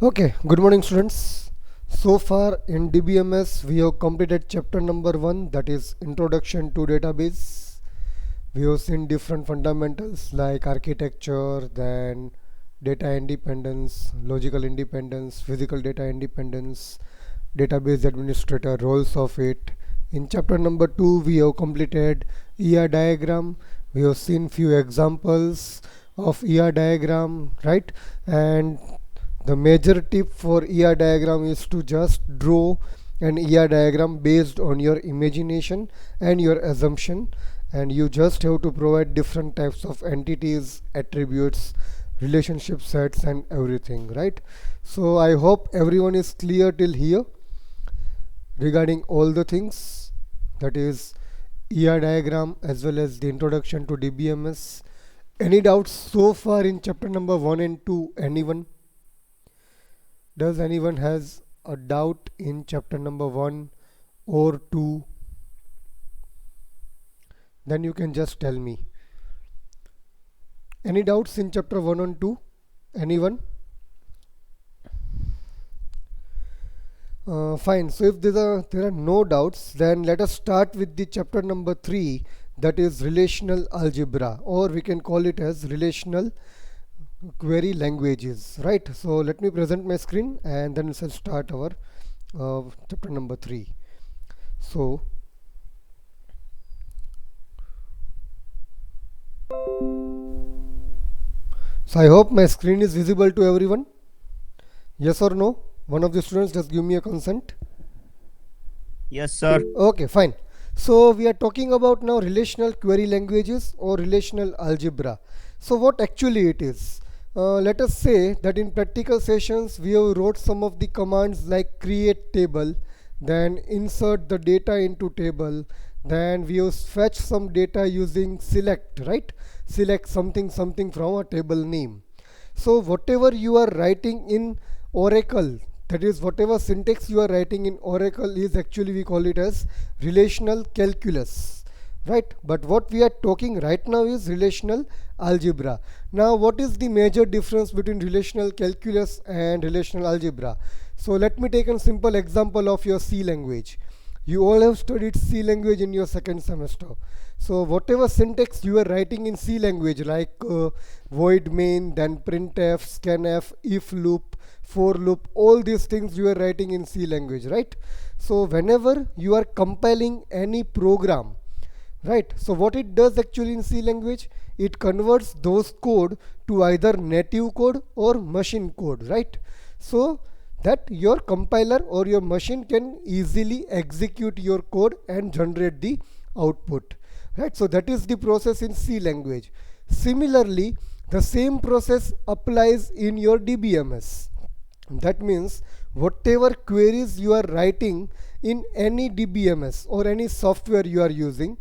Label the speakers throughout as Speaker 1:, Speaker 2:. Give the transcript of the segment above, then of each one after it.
Speaker 1: Okay, good morning students. So far in DBMS we have completed chapter number 1, that is Introduction to Database. We have seen different fundamentals like architecture, then data independence, logical independence, physical data independence, database administrator, roles of it. In chapter number 2 we have completed ER diagram. We have seen few examples of ER diagram, right? And the major tip for ER diagram is to just draw an ER diagram based on your imagination and your assumption, and you just have to provide different types of entities, attributes, relationship sets and everything, right? So I hope everyone is clear till here regarding all the things, that is ER diagram as well as the introduction to DBMS. Any doubts so far in chapter number 1 and 2? Anyone? Does anyone has a doubt in chapter number 1 or 2? Then you can just tell me. Any doubts in chapter 1 and 2? Anyone? Fine. So if there are no doubts, then let us start with the chapter number 3, that is relational algebra, or we can call it as relational query languages, right? So let me present my screen and then we'll start our chapter number 3. So I hope my screen is visible to everyone. Yes or no? One of the students just give me a consent.
Speaker 2: Yes, sir.
Speaker 1: Okay, fine. So we are talking about now relational query languages or relational algebra. So what actually it is? Let us say that in practical sessions we have wrote some of the commands like create table, then insert the data into table, then we have fetch some data using select, right? Select something something from a table name. So whatever you are writing in Oracle, that is whatever syntax you are writing in Oracle is actually we call it as relational calculus, right? But what we are talking right now is relational algebra. Now what is the major difference between relational calculus and relational algebra? So let me take a simple example of your C language. You all have studied C language in your second semester. So whatever syntax you are writing in C language like void main, then printf, scanf, if loop, for loop, all these things you are writing in C language, right? So whenever you are compiling any program, right, so what it does actually in C language, it converts those code to either native code or machine code, right? So that your compiler or your machine can easily execute your code and generate the output, right? So that is the process in C language. Similarly, the same process applies in your DBMS. That means whatever queries you are writing in any DBMS or any software you are using,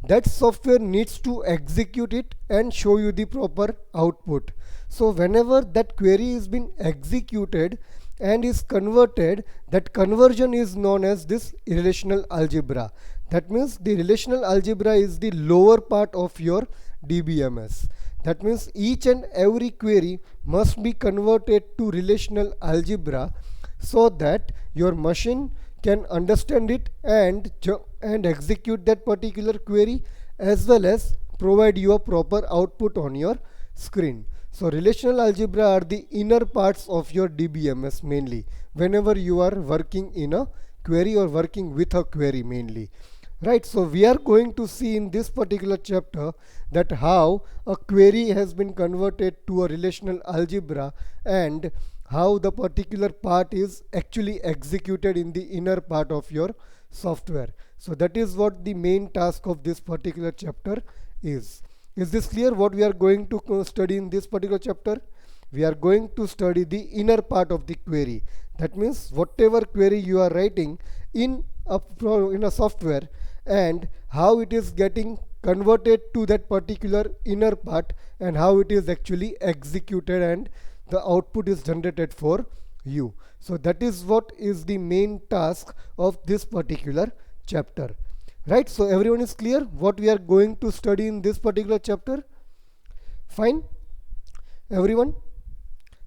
Speaker 1: that software needs to execute it and show you the proper output. So whenever that query is been executed and is converted, that conversion is known as this relational algebra. That means the relational algebra is the lower part of your DBMS. That means each and every query must be converted to relational algebra so that your machine can understand it and execute that particular query, as well as provide you a proper output on your screen. So relational algebra are the inner parts of your DBMS mainly whenever you are working in a query or working with a query mainly, right? So we are going to see in this particular chapter that how a query has been converted to a relational algebra and how the particular part is actually executed in the inner part of your software. So that is what the main task of this particular chapter is. Is this clear what we are going to study in this particular chapter? We are going to study the inner part of the query. That means whatever query you are writing in a software and how it is getting converted to that particular inner part and how it is actually executed and the output is generated for you. So that is what is the main task of this particular chapter, right? So everyone is clear what we are going to study in this particular chapter? Fine, everyone.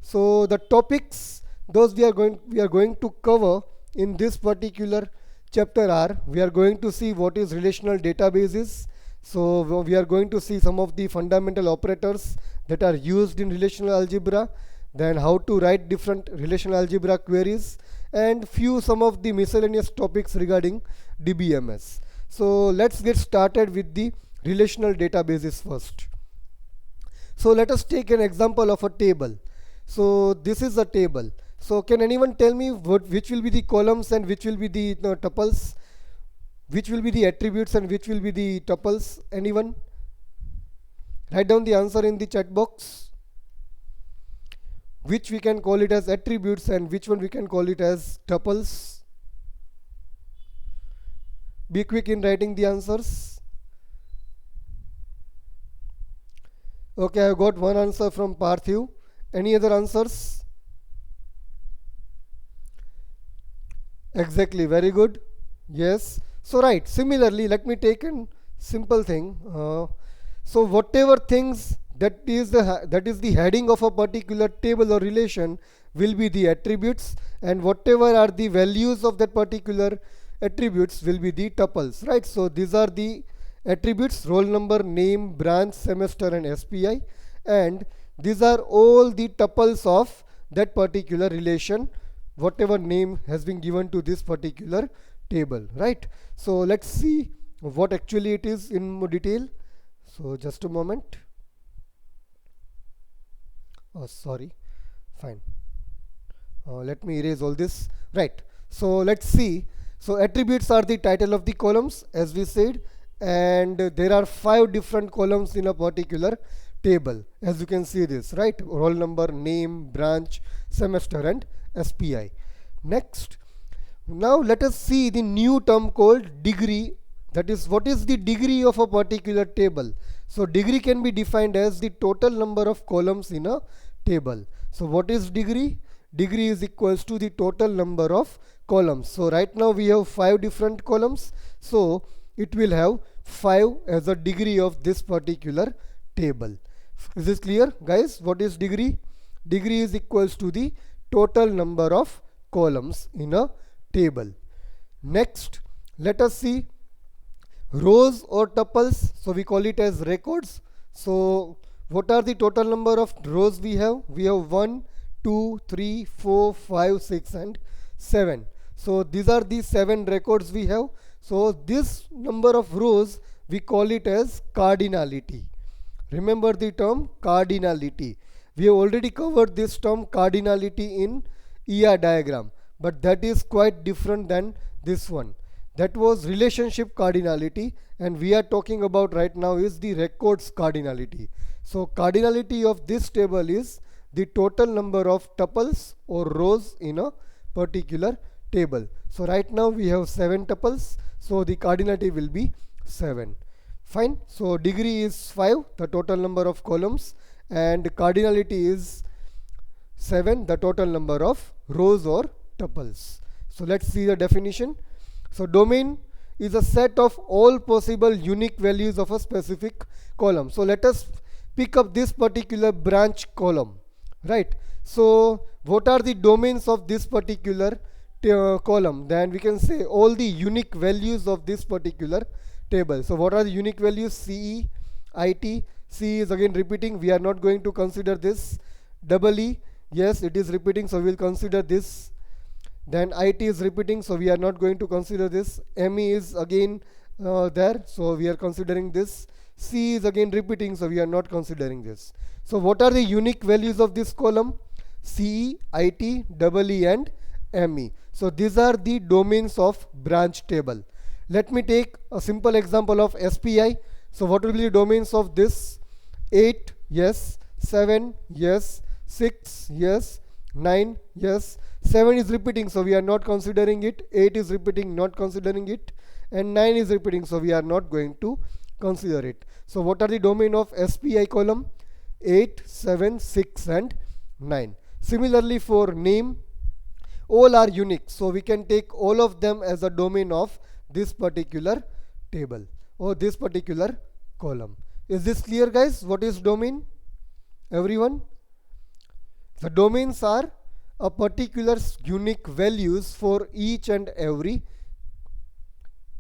Speaker 1: So the topics those we are going to cover in this particular chapter are, we are going to see what is relational databases. So we are going to see some of the fundamental operators that are used in relational algebra, then how to write different relational algebra queries, and some of the miscellaneous topics regarding DBMS. So let's get started with the relational databases first. So let us take an example of a table. So this is a table. So can anyone tell me which will be the columns and which will be the tuples? Which will be the attributes and which will be the tuples? Anyone? Write down the answer in the chat box. Which we can call it as attributes and which one we can call it as tuples? Be quick in writing the answers. Okay, I got one answer from Parthiv. Any other answers? Exactly, very good. Yes. So right, similarly, let me take a simple thing. So whatever things that is the heading of a particular table or relation will be the attributes, and whatever are the values of that particular attributes will be the tuples, right? So these are the attributes: roll number, name, branch, semester, and SPI, and these are all the tuples of that particular relation, whatever name has been given to this particular table, right? So let's see what actually it is in more detail. So just a moment. Oh, sorry. Fine. Let me erase all this. Right. So let's see. So attributes are the title of the columns, as we said, and there are 5 different columns in a particular table, as you can see this, right? Roll number, name, branch, semester, and SPI. Next, now let us see the new term called degree. That is, what is the degree of a particular table? So degree can be defined as the total number of columns in a table. So what is degree? Degree is equals to the total number of columns. So right now we have 5 different columns. So it will have 5 as a degree of this particular table. Is this clear, guys? What is degree? Degree is equals to the total number of columns in a table. Next, let us see rows or tuples. So we call it as records. So what are the total number of rows we have? We have 1, 2, 3, 4, 5, 6 and 7. So these are the 7 records we have. So this number of rows we call it as cardinality. Remember the term cardinality. We have already covered this term cardinality in ER diagram, but that is quite different than this one. That was relationship cardinality, and we are talking about right now is the records cardinality. So cardinality of this table is the total number of tuples or rows in a particular table. So right now we have 7 tuples, so the cardinality will be 7. Fine. So degree is 5, the total number of columns, and cardinality is 7, the total number of rows or tuples. So let's see the definition. So domain is a set of all possible unique values of a specific column. So let us pick up this particular branch column, right? So what are the domains of this particular column? Then we can say all the unique values of this particular table. So what are the unique values? CE, IT. C is again repeating, we are not going to consider this. Double E, yes, it is repeating, so we will consider this. Then IT is repeating, so we are not going to consider this. ME is again there, so we are considering this. C is again repeating, so we are not considering this. So what are the unique values of this column? CE, IT, double E and ME. So these are the domains of branch table. Let me take a simple example of SPI. So what will be the domains of this? 8, yes. 7, yes. 6, yes. 9, yes. 7 is repeating, so we are not considering it. 8 is repeating, not considering it. And 9 is repeating, so we are not going to consider it. So what are the domain of SPI column? 8, 7, 6 and 9. Similarly for name, all are unique, so we can take all of them as a domain of this particular table or this particular column. Is this clear, guys? What is domain? Everyone? The domains are a particular unique values for each and every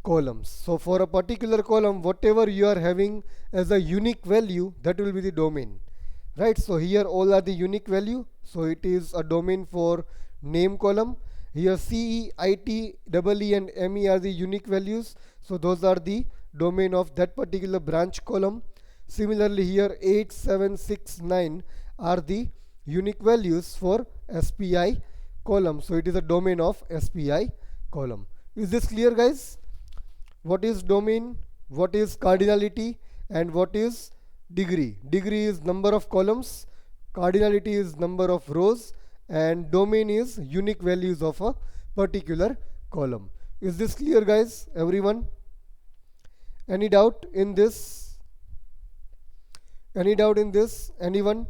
Speaker 1: columns. So for a particular column, whatever you are having as a unique value, that will be the domain, right? So here all are the unique value, so it is a domain for name column. Here CE, IT, EE and ME are the unique values, so those are the domain of that particular branch column. Similarly here 8, 7, 6, 9 are the unique values for SPI column, so it is a domain of SPI column. Is this clear, guys? What is domain, what is cardinality, and what is degree? Degree is number of columns, cardinality is number of rows, and domain is unique values of a particular column. Is this clear, guys? Everyone? Any doubt in this? Any doubt in this? Anyone?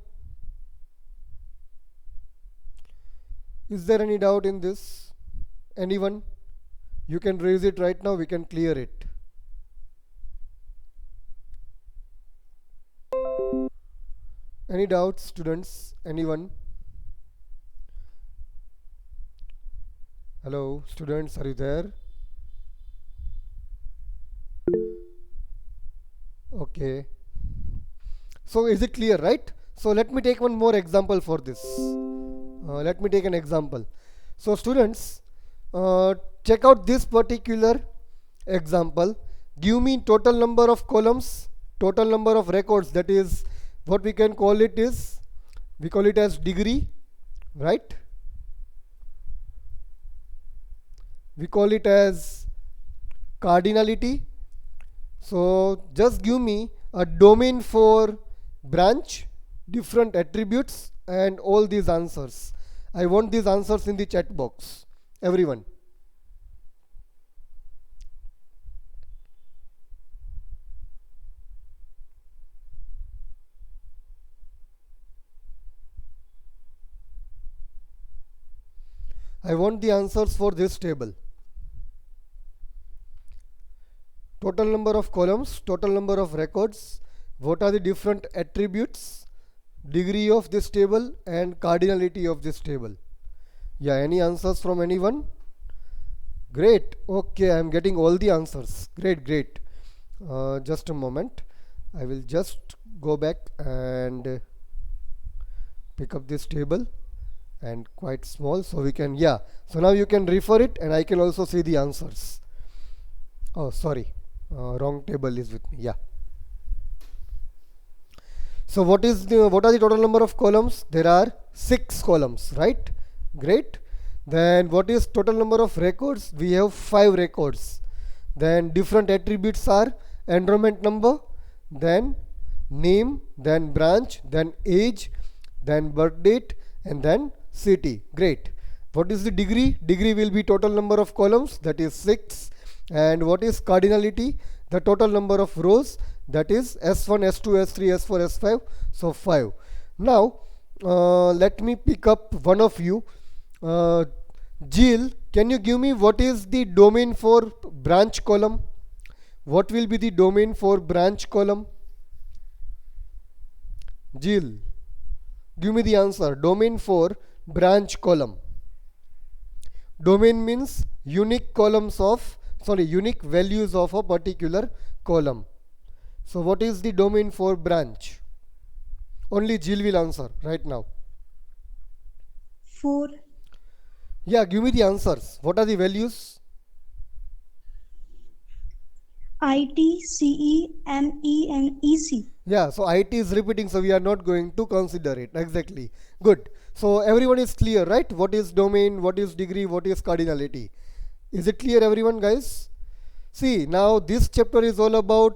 Speaker 1: Is there any doubt in this? Anyone? You can raise it right now, we can clear it. Any doubts, students? Anyone? Hello, students, are you there? Okay. So is it clear, right? So let me take one more example for this. Let me take an example. So students, check out this particular example. Give me total number of columns, total number of records, that is what we can call it is, we call it as degree, right? We call it as cardinality. So just give me a domain for branch, different attributes, and all these answers. I want these answers in the chat box, everyone. I want the answers for this table. Total number of columns, total number of records, what are the different attributes, degree of this table, and cardinality of this table. Yeah, any answers from anyone? Great. Okay, I am getting all the answers. Great, great. Just a moment. I will just go back and pick up this table, and quite small, so we can, yeah. So now you can refer it, and I can also see the answers. Oh, sorry. Wrong table is with me. Yeah. So what are the total number of columns? There are 6 columns, right? Great. Then what is total number of records? We have 5 records. Then different attributes are enrollment number, then name, then branch, then age, then birth date, and then city. Great. What is the degree? Degree will be total number of columns, that is 6. And what is cardinality? The total number of rows, that is S1, S2, S3, S4, S5, so 5. Now let me pick up one of you. Jill, can you give me what is the domain for branch column? What will be the domain for branch column? Jill, give me the answer. Domain for branch column. Domain means unique columns of, unique values of a particular column. So what is the domain for branch? Only Jill will answer right now.
Speaker 3: 4.
Speaker 1: Yeah, give me the answers. What are the values?
Speaker 3: IT, CE, ME and EC.
Speaker 1: Yeah, so IT is repeating, so we are not going to consider it. Exactly. Good. So everyone is clear, right? What is domain, what is degree, what is cardinality? Is it clear, everyone, guys? See, now this chapter is all about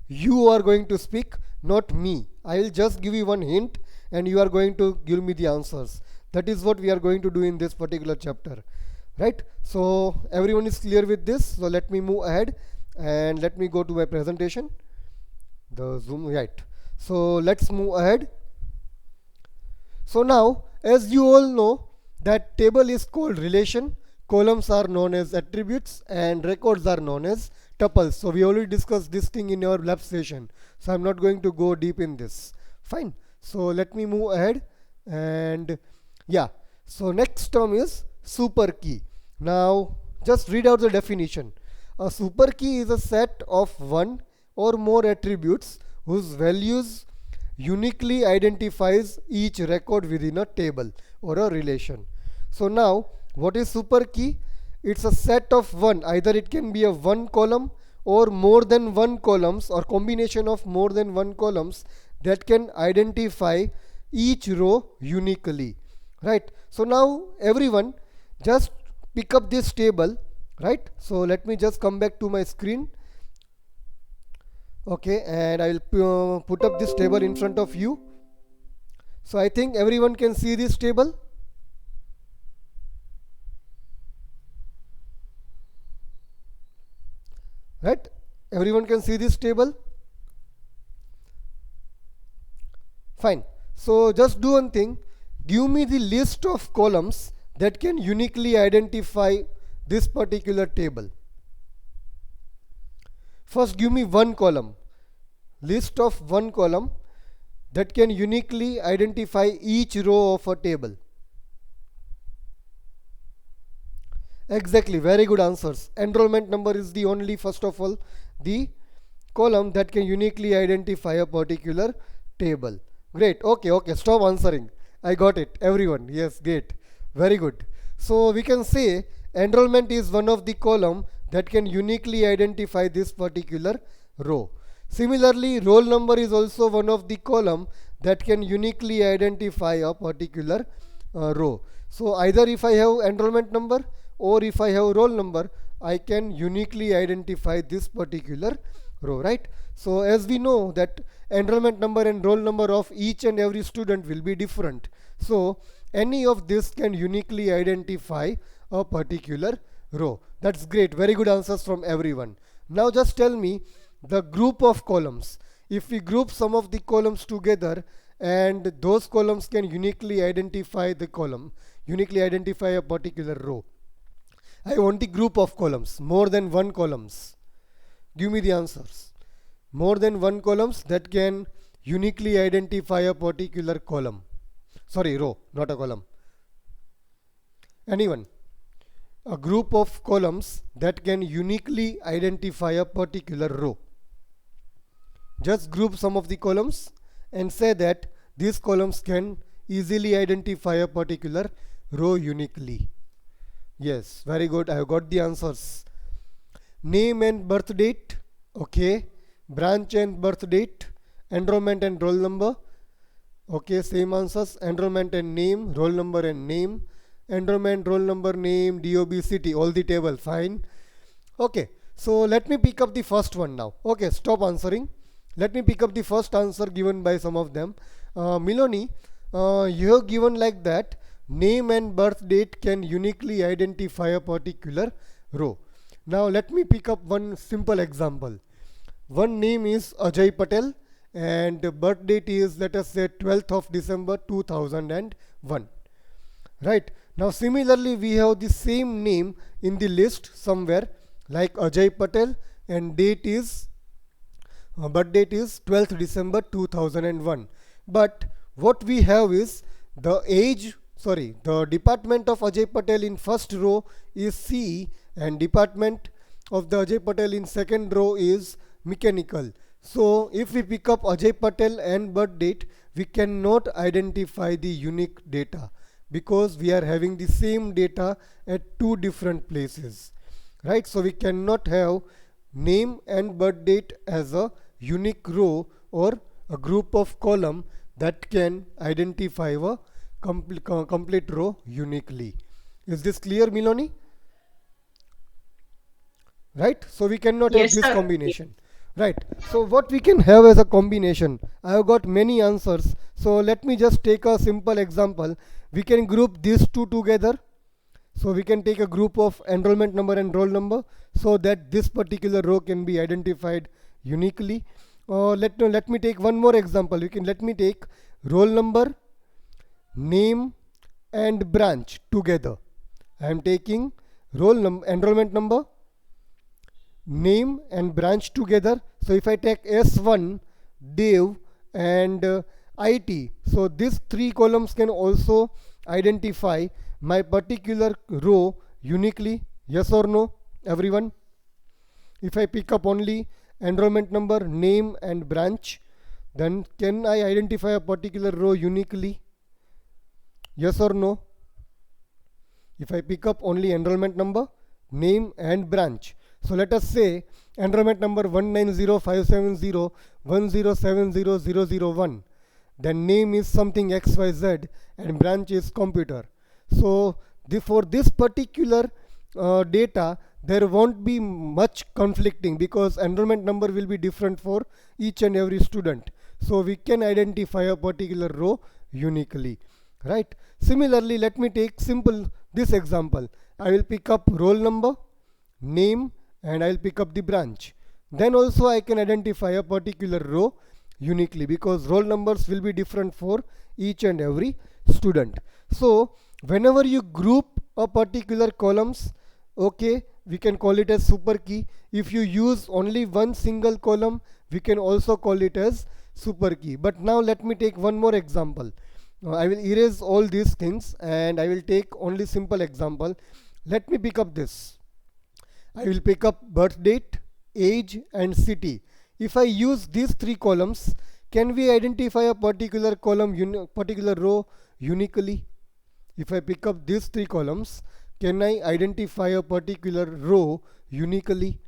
Speaker 1: you are going to speak, not me. I will just give you one hint and you are going to give me the answers. That is what we are going to do in this particular chapter, right? So everyone is clear with this. So let me move ahead and let me go to my presentation. The Zoom, right? So let's move ahead. So now, as you all know, that table is called relation, columns are known as attributes, and records are known as tuples. So we already discussed this thing in our lab session, so I'm not going to go deep in this. Fine. So let me move ahead, and yeah, So next term is super key. Now just read out the definition. A super key is a set of one or more attributes whose values uniquely identifies each record within a table or a relation. So now what is super key? It's a set of one, either it can be a one column or more than one columns or combination of more than one columns that can identify each row uniquely, right? So now everyone just pick up this table, right? So let me just come back to my screen. Okay, and I will put up this table in front of you. So I think everyone can see this table. Right? Everyone can see this table. Fine. So just do one thing. Give me the list of columns that can uniquely identify this particular table. First give me one column. List of one column that can uniquely identify each row of a table. Exactly, very good answers. Enrollment number is the only, first of all, the column that can uniquely identify a particular table. Great. Okay, stop answering. I got it. Everyone. Yes, great. Very good. So we can say enrollment is one of the column that can uniquely identify this particular row. Similarly, roll number is also one of the column that can uniquely identify a particular row. So either if I have enrollment number or if I have roll number, I can uniquely identify this particular row, right? So as we know that enrollment number and roll number of each and every student will be different. So any of this can uniquely identify a particular row. That's great. Very good answers from everyone. Now just tell me the group of columns. If we group some of the columns together and those columns can uniquely identify the column, uniquely identify a particular row. I want the group of columns, more than one columns. Give me the answers. More than one columns that can uniquely identify a particular column. Sorry, row, not a column. Anyone? A group of columns that can uniquely identify a particular row. Just group some of the columns and say that these columns can easily identify a particular row uniquely. Yes, very good. I have got the answers. Name and birth date. Okay. Branch and birth date. Enrollment and roll number. Okay, same answers. Enrollment and name, roll number and name. Enrollment, roll number, name, DOB, city, all the table. Fine. Okay, so let me pick up the first one now. Okay, stop answering. Let me pick up the first answer given by some of them. Miloni, you have given like that. Name and birth date can uniquely identify a particular row. Now let me pick up one simple example. One name is Ajay Patel and birth date is, let us say, 12th of December 2001. Right. Now similarly we have the same name in the list somewhere like Ajay Patel and date is birth date is 12th December 2001. But what we have is the department of Ajay Patel in first row is CE and department of the Ajay Patel in second row is mechanical. So if we pick up Ajay Patel and birth date, we cannot identify the unique data because we are having the same data at two different places, right? So we cannot have name and birth date as a unique row or a group of column that can identify a complete row uniquely. Is this clear, Miloni? Right? So we cannot have
Speaker 4: Yes,
Speaker 1: this
Speaker 4: sir.
Speaker 1: combination. Right. So what we can have as a combination? I have got many answers. So let me just take a simple example. We can group these two together. So we can take a group of enrollment number and roll number so that this particular row can be identified uniquely. Let me take one more example. Let me take roll number, name and branch together. I am taking enrollment number, name and branch together. So if I take S1, Dev and IT, so these three columns can also identify my particular row uniquely? Yes or no, everyone? If I pick up only enrollment number, name and branch, then can I identify a particular row uniquely? Yes or no? If I pick up only enrollment number, name and branch. So let us say enrollment number 1905701070001. Then name is something XYZ and branch is computer. So for this particular data, there won't be much conflicting because enrollment number will be different for each and every student. So we can identify a particular row uniquely, right? Similarly, let me take simple this example. I will pick up roll number, name, and I'll pick up the branch. Then also I can identify a particular row uniquely because roll numbers will be different for each and every student. So whenever you group a particular columns, okay, we can call it as super key. If you use only one single column, we can also call it as super key. But now let me take one more example. I will erase all these things and I will take only simple example. Let me pick up this. I will pick up birth date, age and city. If I use these three columns, can we identify a particular column, particular row uniquely? If I pick up these three columns, can I identify a particular row uniquely?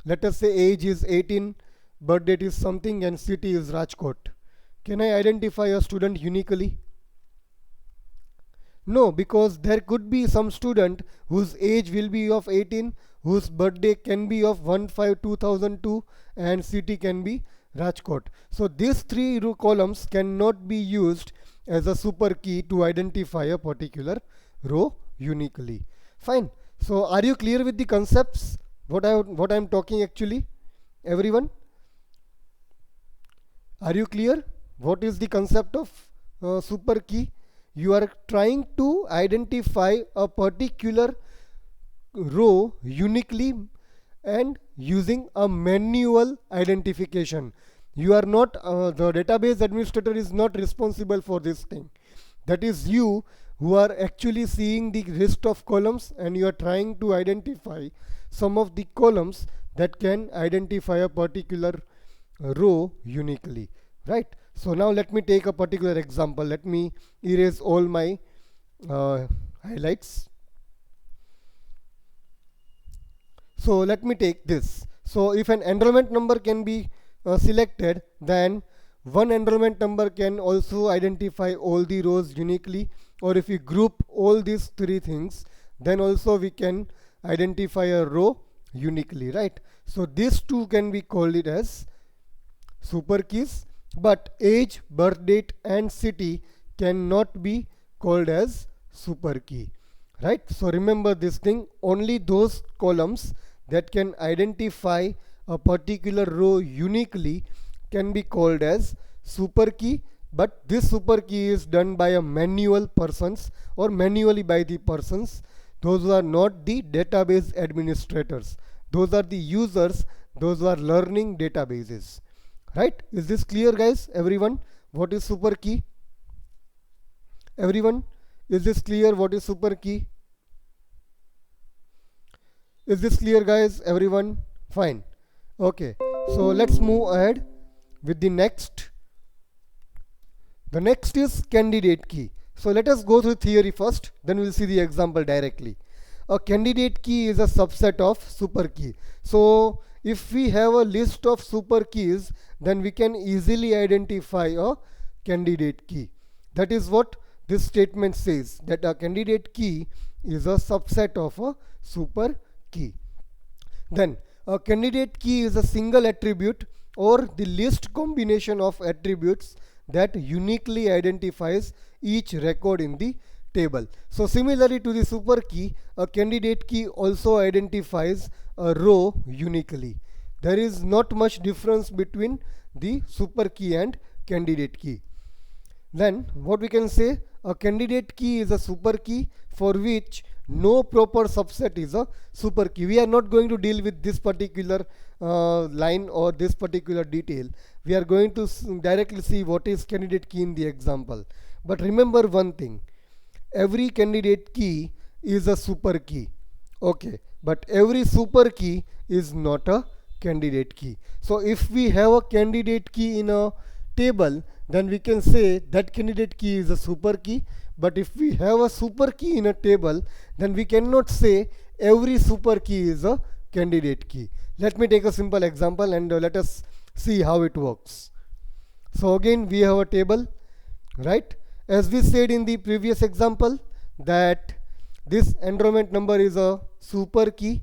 Speaker 1: Let us say age is 18, birth date is something and city is Rajkot. Can I identify a student uniquely? No, because there could be some student whose age will be of 18, whose birthday can be of 1/5/2002 and city can be Rajkot. So these three row columns cannot be used as a super key to identify a particular row uniquely. Fine. So are you clear with the concepts? What I'm talking actually? Everyone? Are you clear? What is the concept of super key? You are trying to identify a particular row uniquely and using a manual identification. You are not, the database administrator is not responsible for this thing. That is you who are actually seeing the list of columns and you are trying to identify some of the columns that can identify a particular row uniquely, right? So now let me take a particular example. Let me erase all my highlights. So let me take this. So if an enrollment number can be selected, then one enrollment number can also identify all the rows uniquely, or if we group all these three things, then also we can identify a row uniquely, right? So these two can be called it as super keys, but age, birth date and city cannot be called as super key, right? So remember this thing, only those columns that can identify a particular row uniquely can be called as super key, but this super key is done by a manual persons or manually by the persons. Those are not the database administrators. Those are the users. Those are learning databases, right? Is this clear, guys? Everyone, what is super key? Everyone, is this clear? What is super key? Is this clear, guys? Everyone? Fine. Okay. So let's move ahead with the next. The next is candidate key. So let us go through theory first, then we'll see the example directly. A candidate key is a subset of super key. So if we have a list of super keys, then we can easily identify a candidate key. That is what this statement says, that a candidate key is a subset of a super key. Then a candidate key is a single attribute or the least combination of attributes that uniquely identifies each record in the table. So similarly to the super key, a candidate key also identifies a row uniquely. There is not much difference between the super key and candidate key. Then what we can say, a candidate key is a super key for which no proper subset is a super key. We are not going to deal with this particular line or this particular detail. We are going to directly see what is candidate key in the example. But remember one thing, every candidate key is a super key. Okay, but every super key is not a candidate key. So if we have a candidate key in a table, then we can say that candidate key is a super key. But if we have a super key in a table, then we cannot say every super key is a candidate key. Let me take a simple example and let us see how it works. So again we have a table, right? As we said in the previous example, that this enrollment number is a super key.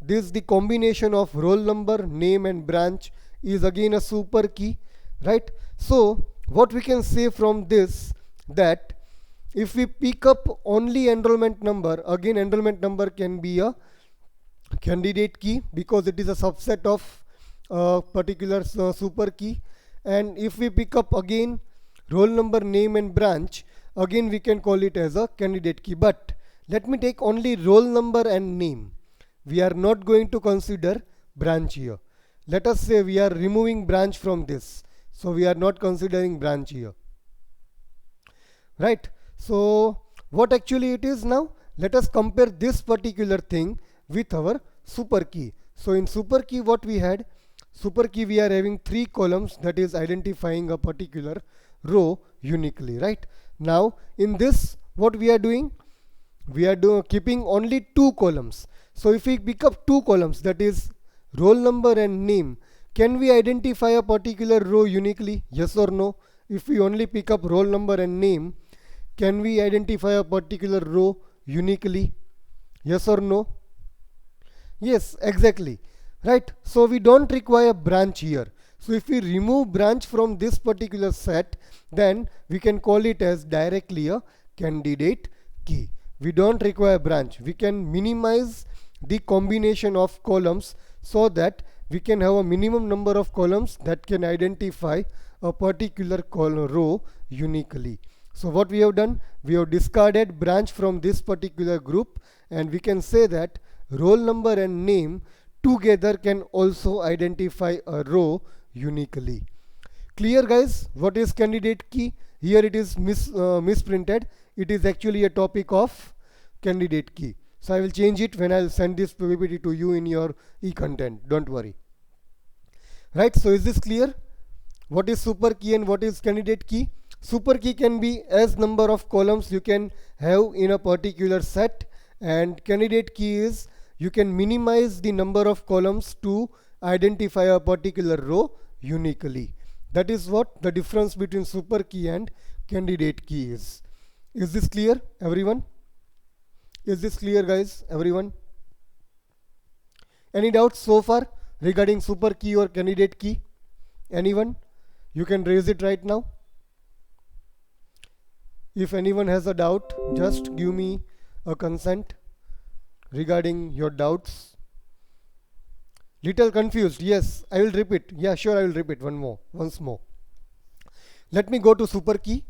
Speaker 1: This the combination of roll number, name and branch is again a super key, right? So what we can say from this, that if we pick up only enrollment number, again enrollment number can be a candidate key because it is a subset of a particular super key. And if we pick up again roll number, name and branch, again we can call it as a candidate key. But let me take only roll number and name. We are not going to consider branch here. Let us say we are removing branch from this, so we are not considering branch here, right? So what actually it is now, let us compare this particular thing with our super key. So in super key what we had, super key we are having 3 columns, that is identifying a particular row uniquely, right? Now in this what we are doing, we are keeping only 2 columns. So if we pick up 2 columns, that is roll number and name, can we identify a particular row uniquely? Yes or no? If we only pick up roll number and name, can we identify a particular row uniquely? Yes or no? Yes, exactly, right? So we don't require branch here. So if we remove branch from this particular set, then we can call it as directly a candidate key. We don't require branch. We can minimize the combination of columns so that we can have a minimum number of columns that can identify a particular row uniquely. So what we have done, we have discarded branch from this particular group, and we can say that roll number and name together can also identify a row uniquely. Clear guys, what is candidate key? Here it is misprinted. It is actually a topic of candidate key. So I will change it when I'll send this PPT to you in your e-content. Don't worry. Right, so is this clear? What is super key and what is candidate key? Super key can be as number of columns you can have in a particular set, and candidate key is you can minimize the number of columns to identify a particular row uniquely. That is what the difference between super key and candidate key is. Is this clear, everyone? Is this clear guys, everyone? Any doubts so far regarding super key or candidate key? Anyone? You can raise it right now. If anyone has a doubt, just give me a consent regarding your doubts. Little confused? Yes, I will repeat. Yeah, sure, I will repeat once more. Let me go to super key.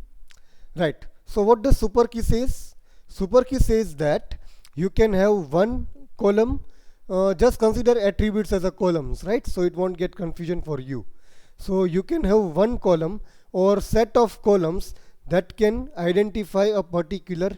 Speaker 1: Right. So what does super key says? Super key says that you can have one column. Just consider attributes as a columns, right? So it won't get confusion for you. So you can have one column or set of columns that can identify a particular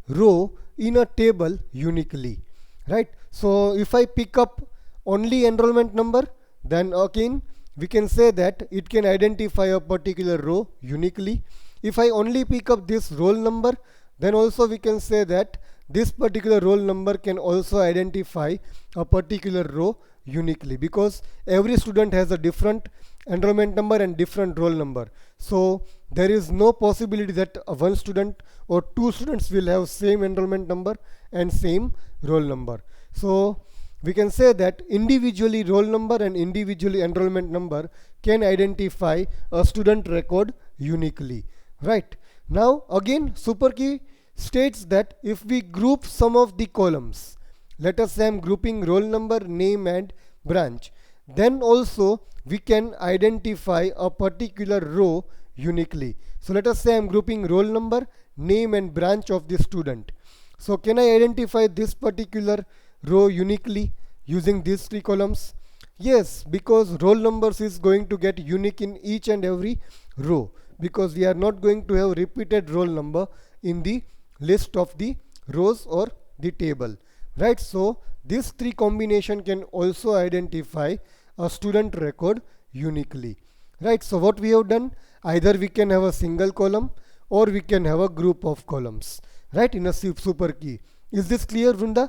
Speaker 1: row in a table uniquely, right? So if I pick up only enrollment number, then again we can say that it can identify a particular row uniquely. If I only pick up this roll number, then also we can say that this particular roll number can also identify a particular row uniquely, because every student has a different enrollment number and different roll number. So there is no possibility that one student or two students will have same enrollment number and same roll number. So we can say that individually roll number and individually enrollment number can identify a student record uniquely, right? Now again super key states that if we group some of the columns, let us say I am grouping roll number, name and branch, then also we can identify a particular row uniquely. So let us say I am grouping roll number, name and branch of the student. So can I identify this particular row uniquely using these three columns? Yes, because roll numbers is going to get unique in each and every row, because we are not going to have repeated roll number in the list of the rows or the table, right? So this three combination can also identify a student record uniquely, right? So what we have done, either we can have a single column or we can have a group of columns, right, in a super key. Is this clear, Vrunda?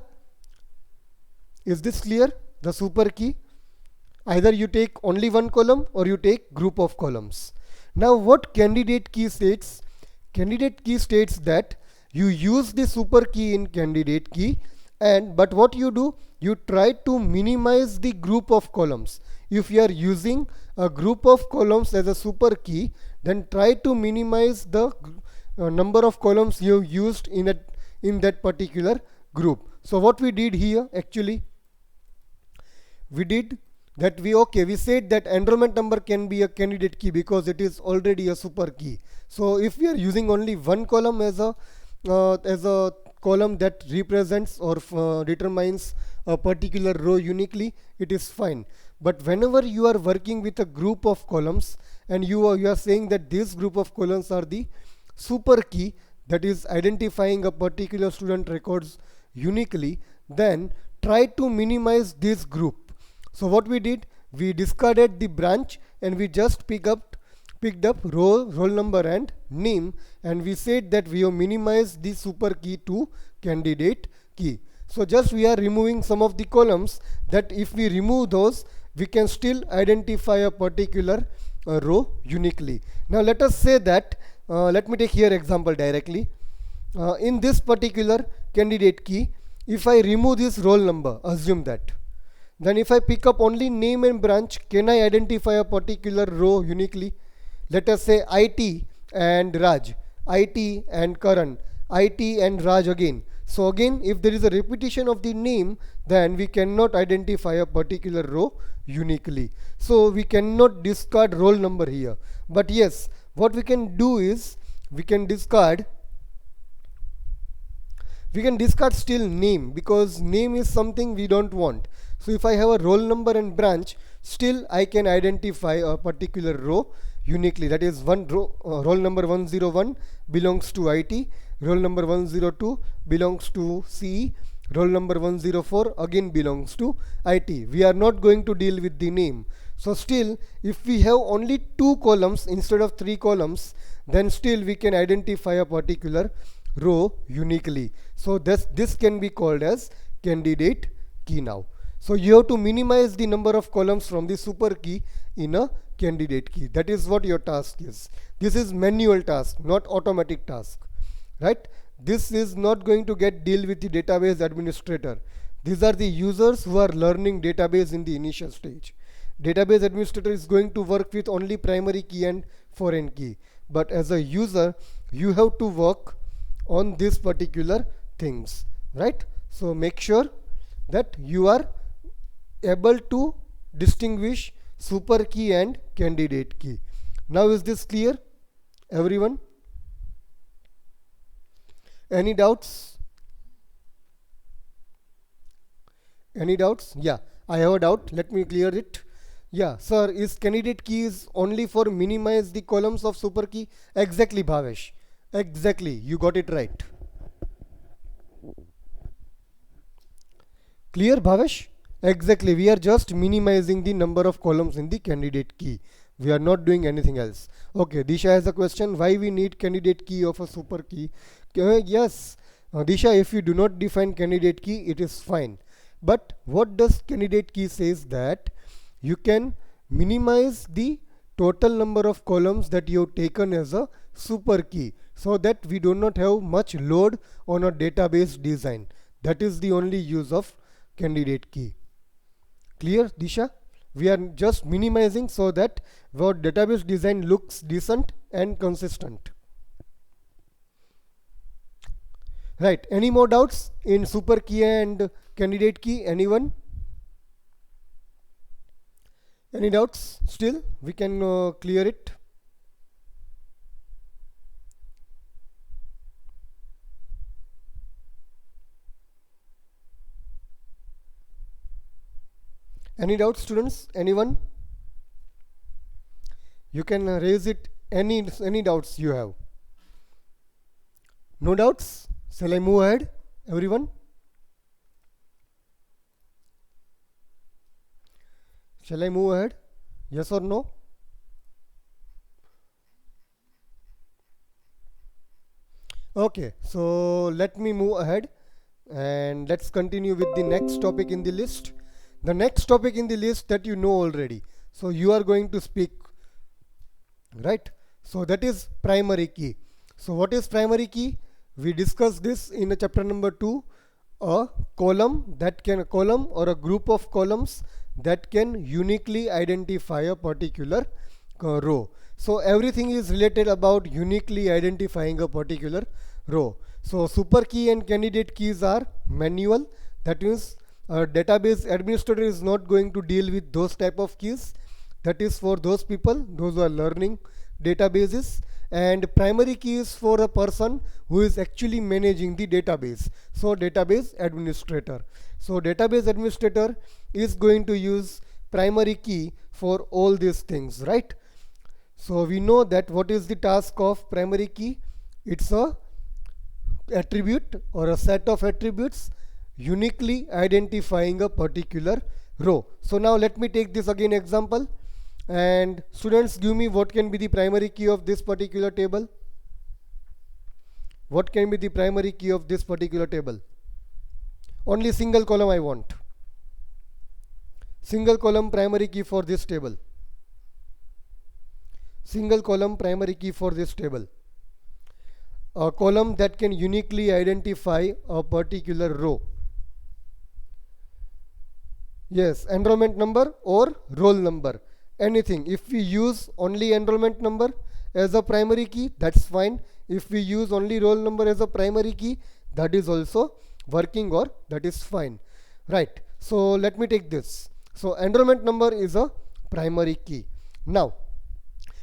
Speaker 1: Is this clear? The super key, either you take only one column or you take group of columns. Now what candidate key states? Candidate key states that you use the super key in candidate key, and but what you do, you try to minimize the group of columns. If you are using a group of columns as a super key, then try to minimize the number of columns you used in that particular group. So what we did here, actually we did that, we said that enrollment number can be a candidate key because it is already a super key. So if we are using only one column as a column that represents or determines a particular row uniquely, it is fine. But whenever you are working with a group of columns and you are saying that this group of columns are the super key that is identifying a particular student records uniquely, then try to minimize this group. So what we did, we discarded the branch and we just picked up roll number and name, and we said that we have minimized the super key to candidate key. So just we are removing some of the columns, that if we remove those, we can still identify a particular row uniquely. Now let us say that, let me take here example directly. In this particular candidate key, if I remove this roll number, assume that, then if I pick up only name and branch, can I identify a particular row uniquely? Let us say IT and Raj, IT and Karan, IT and Raj again. So again, if there is a repetition of the name, then we cannot identify a particular row uniquely. So we cannot discard roll number here. But yes, what we can do is, we can discard still name, because name is something we don't want. So if I have a roll number and branch, still I can identify a particular row uniquely. That is, one row, roll number 101 belongs to IT, roll number 102 belongs to CE, roll number 104 again belongs to IT. We are not going to deal with the name. So still, if we have only two columns instead of three columns, then still we can identify a particular row uniquely. So this can be called as candidate key now. So you have to minimize the number of columns from the super key in a candidate key. That is what your task is. This is manual task, not automatic task, right? This is not going to deal with the database administrator. These are the users who are learning database in the initial stage. Database administrator is going to work with only primary key and foreign key. But as a user, you have to work on these particular things, right? So make sure that you are able to distinguish super key and candidate key. Now is this clear, everyone? Any doubts? Any doubts? Yeah, I have a doubt. Let me clear it. Yeah, sir, is candidate key is only for minimize the columns of super key? Exactly, Bhavesh. Exactly, you got it right. Clear, Bhavesh? Exactly, we are just minimizing the number of columns in the candidate key. We are not doing anything else. Okay, Disha has a question. Why we need candidate key of a super key? Yes, Disha, if you do not define candidate key, it is fine. But what does candidate key says that you can minimize the total number of columns that you have taken as a super key, so that we do not have much load on a database design. That is the only use of candidate key. Clear, Disha? We are just minimizing so that our database design looks decent and consistent. Right, any more doubts in super key and candidate key? Anyone? Any doubts still? We can clear it. Any doubts, students? Anyone? You can raise it, any doubts you have. No doubts? Shall I move ahead, everyone? Shall I move ahead? Yes or no? Okay, so let me move ahead and let's continue with the next topic in the list. The next topic in the list that you know already. So you are going to speak, right? So that is primary key. So what is primary key? We discussed this in a chapter number 2. A column or a group of columns that can uniquely identify a particular row. So everything is related about uniquely identifying a particular row. So super key and candidate keys are manual. That means a database administrator is not going to deal with those type of keys. That is for those people, those who are learning databases. And primary key is for a person who is actually managing the database. So database administrator. So database administrator is going to use primary key for all these things, right? So we know that what is the task of primary key? It's a attribute or a set of attributes uniquely identifying a particular row. So now let me take this again example, and students give me what can be the primary key of this particular table. What can be the primary key of this particular table? Only single column I want. Single column primary key for this table. Single column primary key for this table. A column that can uniquely identify a particular row. Yes, enrollment number or roll number. Anything. If we use only enrollment number as a primary key, that's fine. If we use only roll number as a primary key, that is also working, or that is fine. Right. So let me take this. So enrollment number is a primary key. Now,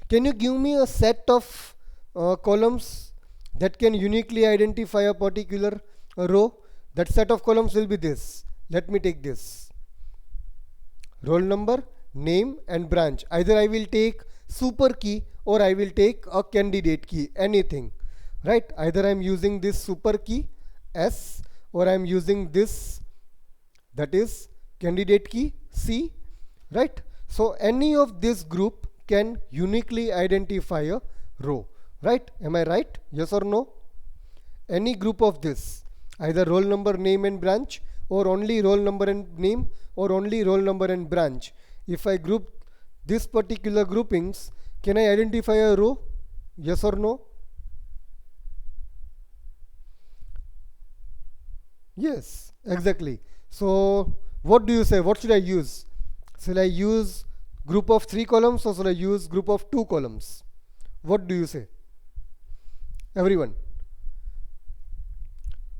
Speaker 1: can you give me a set of columns that can uniquely identify a particular row? That set of columns will be this. Let me take this. Roll number, name and branch. Either I will take super key or I will take a candidate key, anything, right? Either I am using this super key S or I am using this, that is candidate key C, right? So any of this group can uniquely identify a row, right? Am I right? Yes or no? Any group of this, either roll number, name and branch, or only roll number and name, or only roll number and branch. If I group this particular groupings, can I identify a row? Yes or no? Yes, exactly. So what do you say? What should I use? Shall I use group of 3 columns or should I use group of 2 columns? What do you say? Everyone?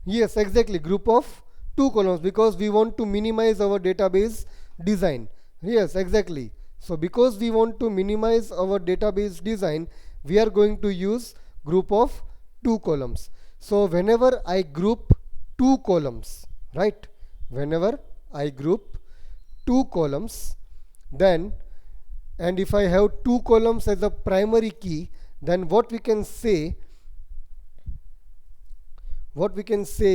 Speaker 1: Yes, exactly. Group of 2 columns, because we want to minimize our database design. Yes, exactly. So because we want to minimize our database design, we are going to use group of 2 columns. So whenever I group 2 columns, right? Whenever I group 2 columns, then, and if I have 2 columns as a primary key, then what we can say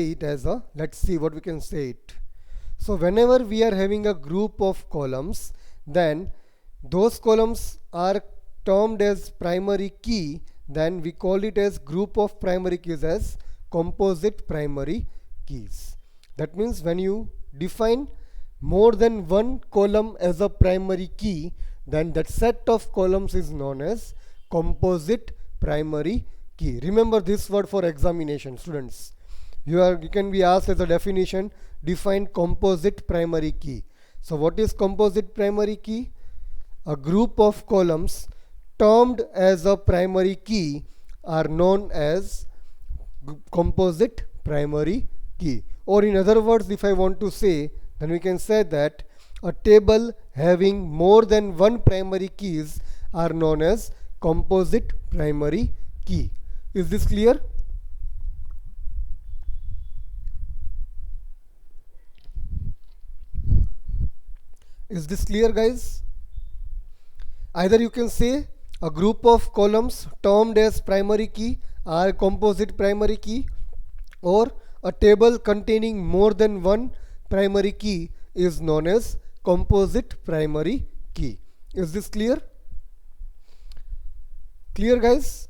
Speaker 1: it as a, let's see what we can say it. So whenever we are having a group of columns, then those columns are termed as primary key, then we call it as group of primary keys as composite primary keys. That means when you define more than one column as a primary key, then that set of columns is known as composite primary key. Remember this word for examination, students. You can be asked as a definition, define composite primary key. So what is composite primary key? A group of columns termed as a primary key are known as composite primary key. Or in other words, if I want to say, then we can say that a table having more than one primary keys are known as composite primary key. Is this clear? Is this clear, guys? Either you can say a group of columns termed as primary key are composite primary key, or a table containing more than one primary key is known as composite primary key. Is this clear? Clear, guys?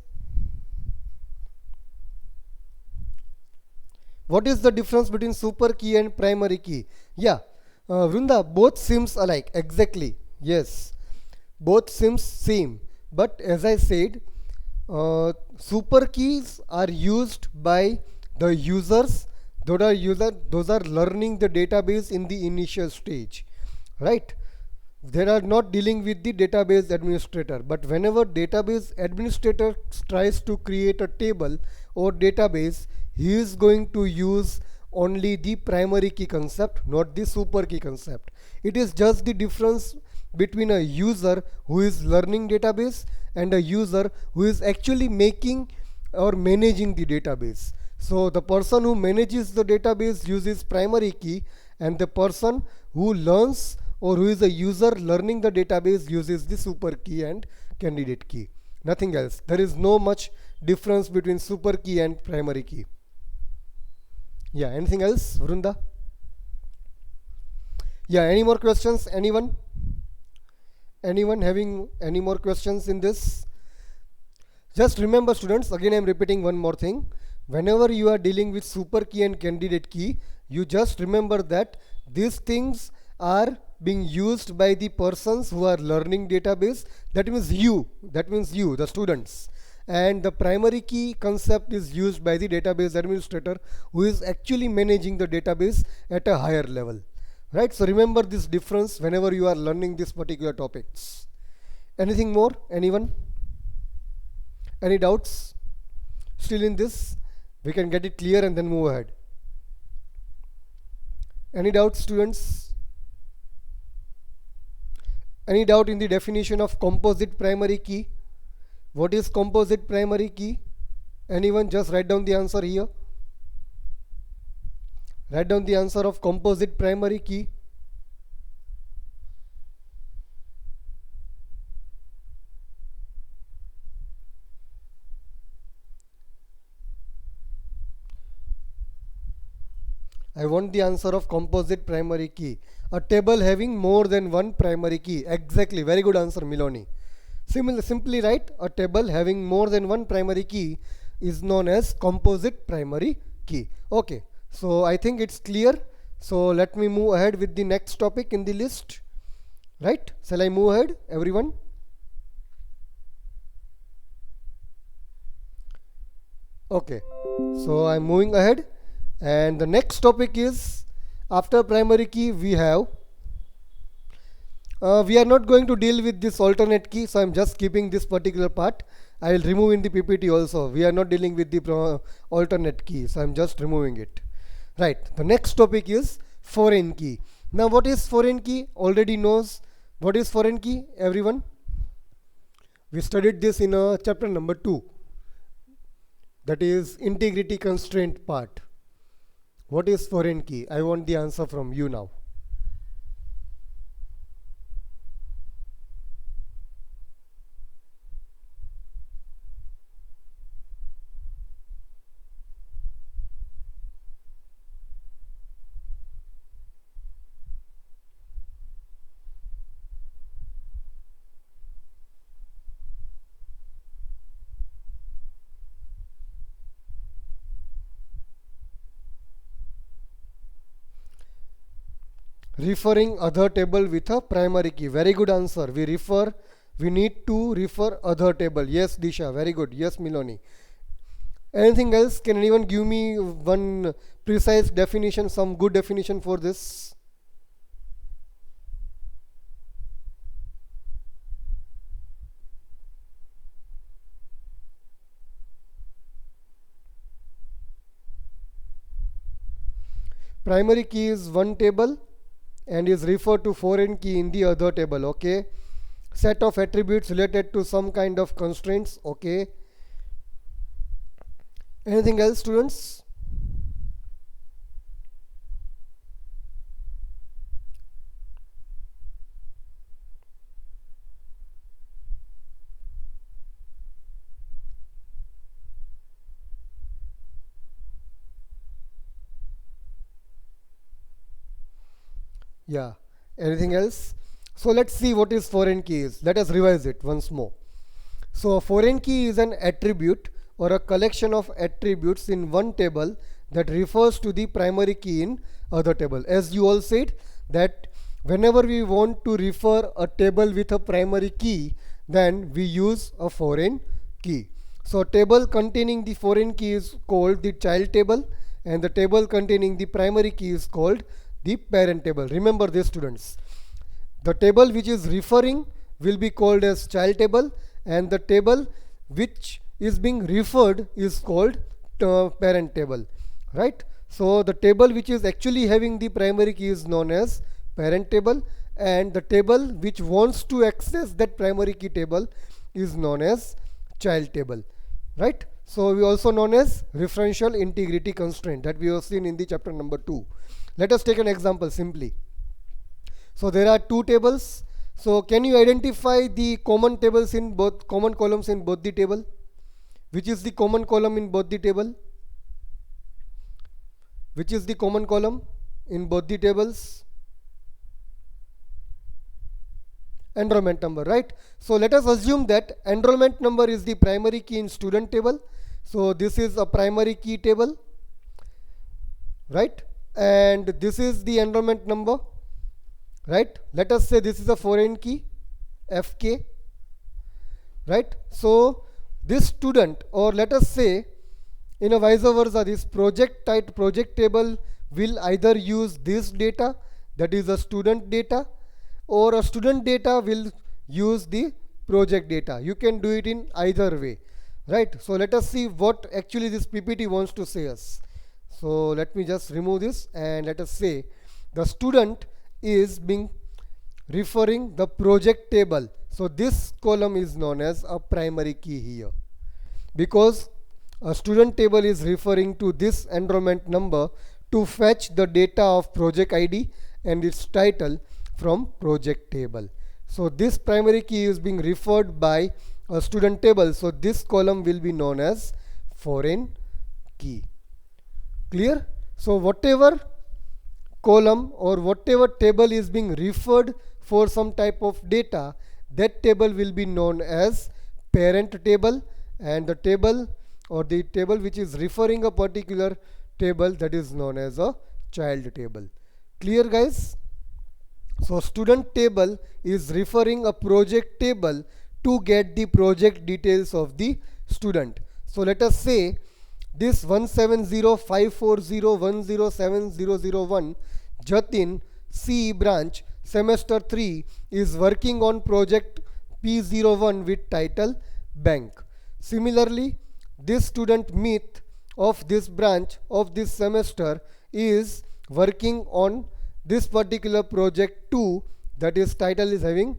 Speaker 1: What is the difference between super key and primary key? Yeah, Vrunda, both seems alike. Exactly. Yes, both seems same. But as I said, super keys are used by the users. Those are learning the database in the initial stage, right? They are not dealing with the database administrator, but whenever database administrator tries to create a table or database, he is going to use only the primary key concept, not the super key concept. It is just the difference between a user who is learning database and a user who is actually making or managing the database. So the person who manages the database uses primary key, and the person who learns or who is a user learning the database uses the super key and candidate key. Nothing else. There is no much difference between super key and primary key. Yeah, anything else, Vrunda? Yeah, any more questions? Anyone? Anyone having any more questions in this? Just remember, students, again I am repeating one more thing. Whenever you are dealing with super key and candidate key, you just remember that these things are being used by the persons who are learning database. That means you, the students. And the primary key concept is used by the database administrator who is actually managing the database at a higher level. Right? So remember this difference whenever you are learning these particular topics. Anything more? Anyone? Any doubts still in this? We can get it clear and then move ahead. Any doubts, students? Any doubt in the definition of composite primary key? What is composite primary key? Anyone? Just write down the answer here. Write down the answer of composite primary key. I want the answer of composite primary key. A table having more than one primary key. Exactly. Very good answer, Miloni. Simply write, a table having more than one primary key is known as composite primary key. Okay. So I think it's clear. So let me move ahead with the next topic in the list. Right? Shall I move ahead, everyone? Okay. So I'm moving ahead. And the next topic is, after primary key we are not going to deal with this alternate key, so I'm just keeping this particular part. I will remove in the PPT also. We are not dealing with the alternate key, so I'm just removing it. Right, the next topic is foreign key. Now what is foreign key? Already knows what is foreign key, everyone? We studied this in chapter number 2, that is integrity constraint part. What is foreign key? I want the answer from you now. Referring other table with a primary key. Very good answer. We need to refer other table. Yes, Disha. Very good. Yes, Miloni. Anything else? Can anyone give me one precise definition, some good definition for this? Primary key is one table and is referred to foreign key in the other table. Okay. Set of attributes related to some kind of constraints. Okay. Anything else, students? Yeah. Anything else? So let's see what is foreign key is. Let us revise it once more. So a foreign key is an attribute or a collection of attributes in one table that refers to the primary key in other table. As you all said that whenever we want to refer a table with a primary key, then we use a foreign key. So a table containing the foreign key is called the child table, and the table containing the primary key is called the parent table. Remember this, students. The table which is referring will be called as child table, and the table which is being referred is called parent table, right? So the table which is actually having the primary key is known as parent table, and the table which wants to access that primary key table is known as child table, right? So we also known as referential integrity constraint that we have seen in the chapter number 2. Let us take an example simply. So there are two tables. So can you identify the common tables in both, common columns in both the table? Which is the common column in both the table? Which is the common column in both the tables? Enrollment number, right? So let us assume that enrollment number is the primary key in student table. So this is a primary key table, right? And this is the enrollment number, right? Let us say this is a foreign key, FK, right? So this student, or let us say in a vice versa, this project table will either use this data, that is a student data, or a student data will use the project data. You can do it in either way, right? So let us see what actually this PPT wants to say us. So let me just remove this, and let us say the student is being referring the project table. So this column is known as a primary key here, because a student table is referring to this enrollment number to fetch the data of project ID and its title from project table. So this primary key is being referred by a student table. So this column will be known as foreign key. Clear? So whatever column or whatever table is being referred for some type of data, that table will be known as parent table, and the table or the table which is referring a particular table, that is known as a child table. Clear, guys? So student table is referring a project table to get the project details of the student. So let us say this 1705401070001 Jatin CE branch semester 3 is working on project P01 with title bank. Similarly, this student Meet of this branch of this semester is working on this particular project 2, that is title is having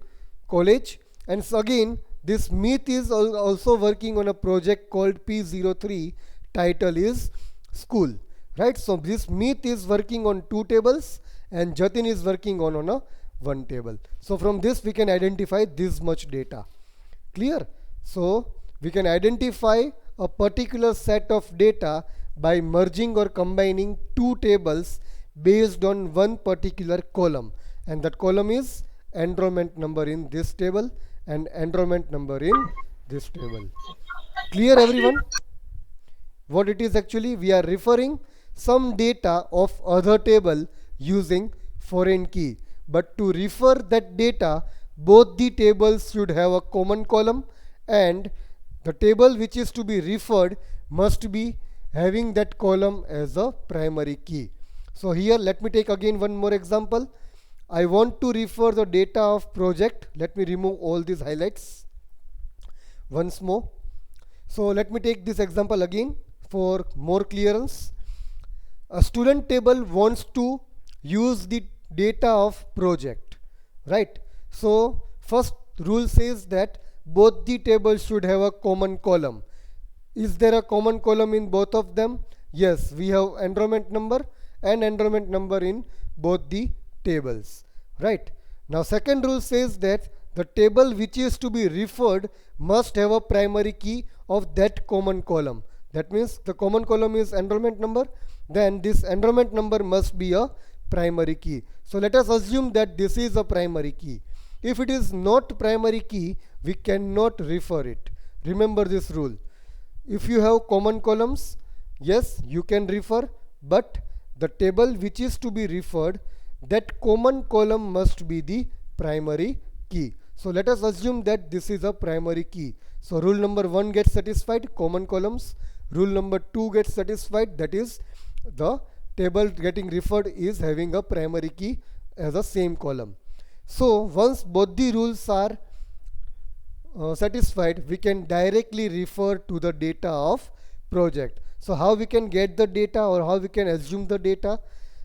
Speaker 1: college, and so again this Meet is also working on a project called P03, title is school, right? So this Meet is working on 2 tables and Jatin is working on a 1 table. So from this we can identify this much data. Clear? So we can identify a particular set of data by merging or combining 2 tables based on one particular column, and that column is enrollment number in this table and enrollment number in this table. Clear, everyone? What it is actually, we are referring some data of other table using foreign key, but to refer that data both the tables should have a common column, and the table which is to be referred must be having that column as a primary key. So here let me take again one more example. I want to refer the data of project. Let me remove all these highlights once more. So let me take this example again for more clearance. A student table wants to use the data of project, right? So first rule says that both the tables should have a common column. Is there a common column in both of them? Yes, we have enrollment number and enrollment number in both the tables, right? Now second rule says that the table which is to be referred must have a primary key of that common column. That means the common column is enrollment number, then this enrollment number must be a primary key. So let us assume that this is a primary key. If it is not primary key, we cannot refer it. Remember this rule. If you have common columns, yes, you can refer, but the table which is to be referred, that common column must be the primary key. So let us assume that this is a primary key. So rule number 1 gets satisfied, common columns. Rule number 2 gets satisfied, that is the table getting referred is having a primary key as a same column. So once both the rules are satisfied, we can directly refer to the data of project. So how we can get the data, or how we can assume the data?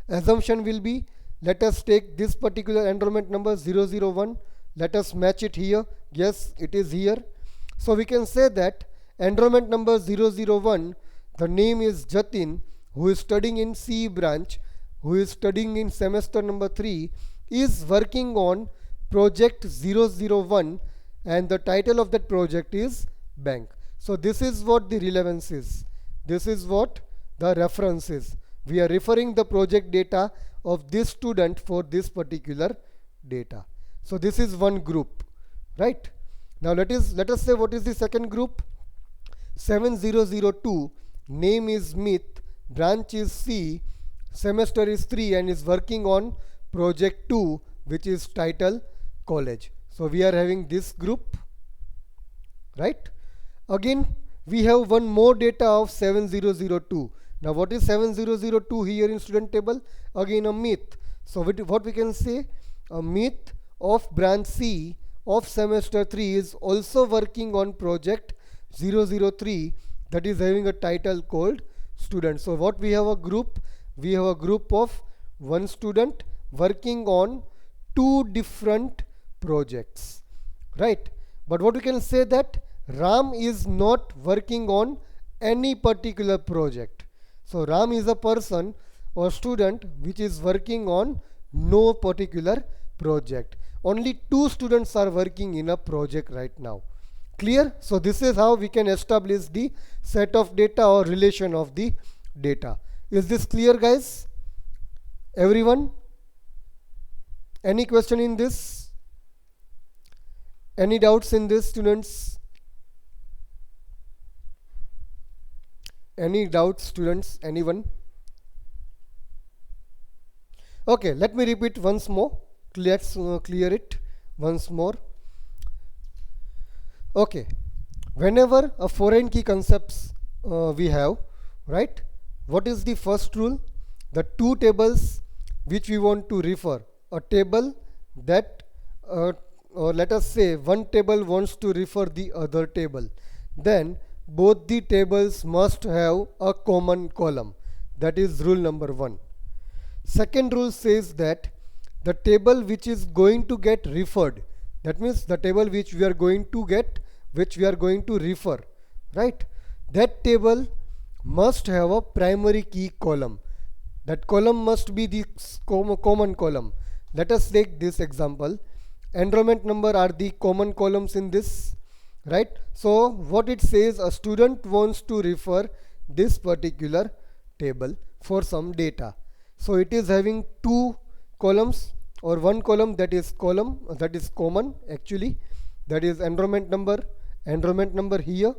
Speaker 1: Assumption will be, let us take this particular enrollment number 001, let us match it here. Yes, it is here. So we can say that enrollment number 001, the name is Jatin, who is studying in CE branch, who is studying in semester number 3, is working on project 001, and the title of that project is bank. So this is what the relevance is. This is what the reference is. We are referring the project data of this student for this particular data. So this is one group, right? Now let us say what is the second group. 7002, name is Smith, branch is C, semester is 3, and is working on project 2, which is title college. So we are having this group, right? Again we have one more data of 7002. Now what is 7002 here in student table? Again a myth. So what we can say, a myth of branch C of semester 3 is also working on project 003, that is having a title called student. So what we have a group? We have a group of one student working on two different projects, right? But what we can say, that Ram is not working on any particular project. So Ram is a person or student which is working on no particular project. Only two students are working in a project right now. Clear? So this is how we can establish the set of data or relation of the data. Is this clear, guys? Everyone? Any question in this? Any doubts in this, students? Any doubts, students? Anyone? Okay, let me repeat once more. Let's clear it once more. Okay, whenever a foreign key concepts we have, right? What is the first rule? The two tables which we want to refer, a table that or let us say one table wants to refer the other table, then both the tables must have a common column. That is rule number 1. Second rule says that the table which is going to get referred, that means the table which we are going to refer, right? That table must have a primary key column. That column must be the common column. Let us take this example. Enrollment number are the common columns in this, right? So what it says, a student wants to refer this particular table for some data. So it is having two columns, or one column that is common actually, that is enrollment number here.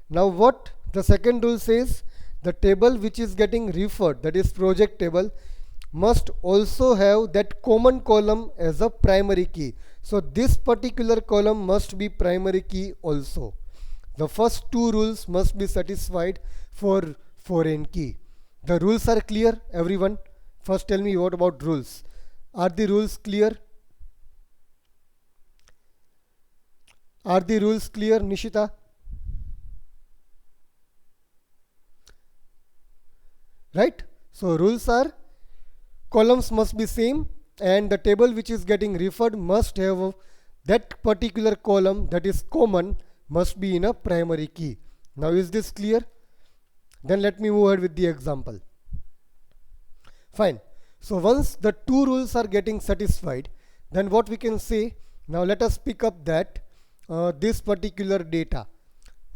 Speaker 1: Now what the second rule says, the table which is getting referred, that is project table, must also have that common column as a primary key. So this particular column must be primary key also. The first two rules must be satisfied for foreign key. The rules are clear, everyone? First tell me, what about rules? Are the rules clear? Are the rules clear, Nishita? Right? So rules are, columns must be same, and the table which is getting referred must have that particular column that is common, must be in a primary key. Now is this clear? Then let me move ahead with the example. Fine. So once the two rules are getting satisfied, then what we can say, now let us pick up that this particular data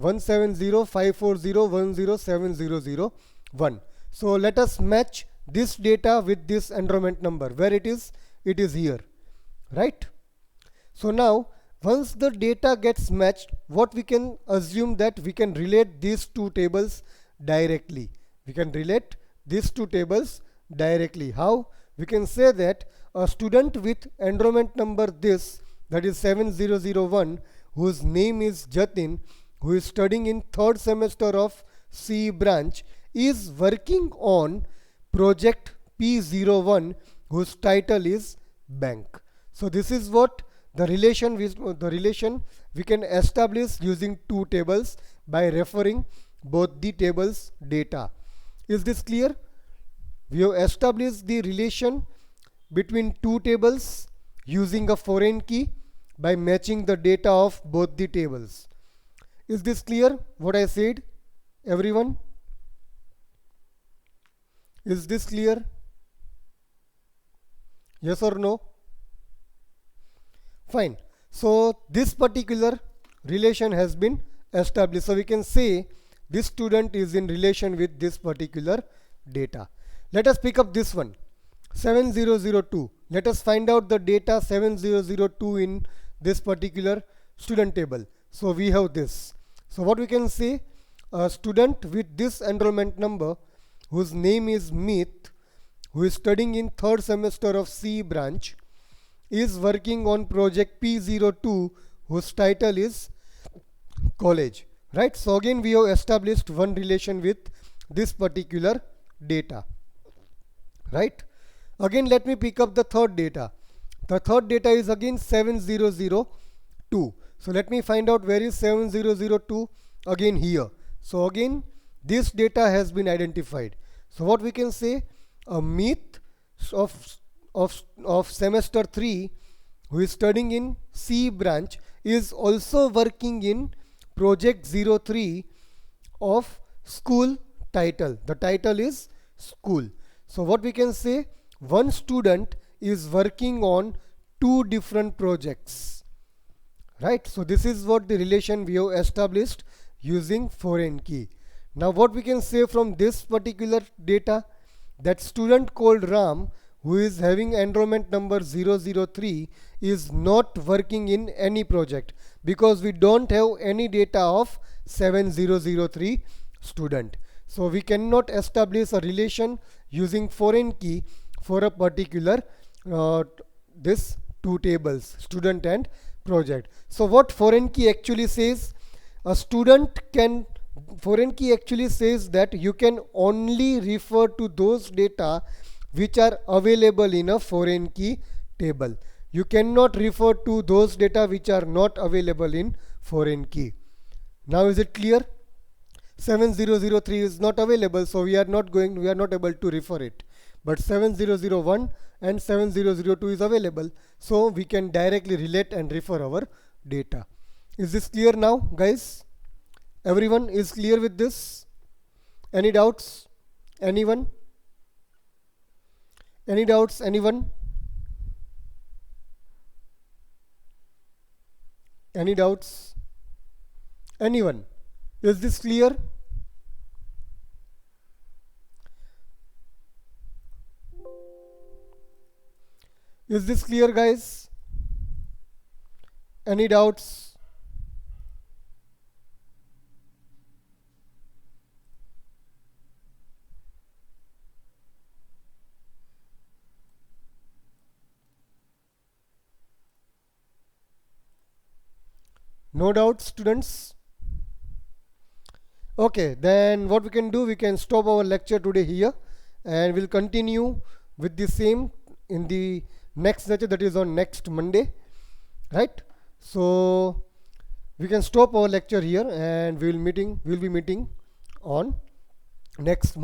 Speaker 1: 1705401070001. So let us match this data with this enrollment number. Where it is here, right? So now once the data gets matched, what we can assume that we can relate these two tables directly. We can relate these two tables directly. How? We can say that a student with enrollment number this, that is 7001, whose name is Jatin, who is studying in third semester of CE branch, is working on project P01, whose title is bank. So this is what the relation we can establish using two tables by referring both the tables data. Is this clear? We have established the relation between two tables using a foreign key by matching the data of both the tables. Is this clear what I said, everyone? Is this clear? Yes or no? Fine. So this particular relation has been established. So we can say this student is in relation with this particular data. Let us pick up this one, 7002. Let us find out the data 7002 in this particular student table. So we have this. So what we can say, a student with this enrollment number, whose name is Meet, who is studying in third semester of CE branch, is working on project P02, whose title is college, right? So again we have established one relation with this particular data, right? Again let me pick up the third data. The third data is again 7002. So let me find out where is 7002. Again here. So again this data has been identified. So what we can say, a Meet of semester 3, who is studying in C branch, is also working in project 03 of school title. The title is school. So what we can say, one student is working on two different projects, right? So this is what the relation we have established using foreign key. Now what we can say from this particular data, that student called Ram, who is having enrollment number 003, is not working in any project because we don't have any data of 7003 student. So we cannot establish a relation using foreign key for a particular this two tables, student and project. So what foreign key actually says, a student can, foreign key actually says that you can only refer to those data which are available in a foreign key table. You cannot refer to those data which are not available in foreign key. Now is it clear? 7003 is not available, so we are not able to refer it. But 7001 and 7002 is available, so we can directly relate and refer our data. Is this clear now, guys? Everyone is clear with this? Any doubts? Anyone? Any doubts? Anyone? Any doubts? Anyone? Is this clear? Is this clear, guys? Any doubts? No doubts, students? Okay, then what we can do, we can stop our lecture today here and we'll continue with the same in the next lecture, that is on next Monday, right? So we can stop our lecture here and we'll be meeting on next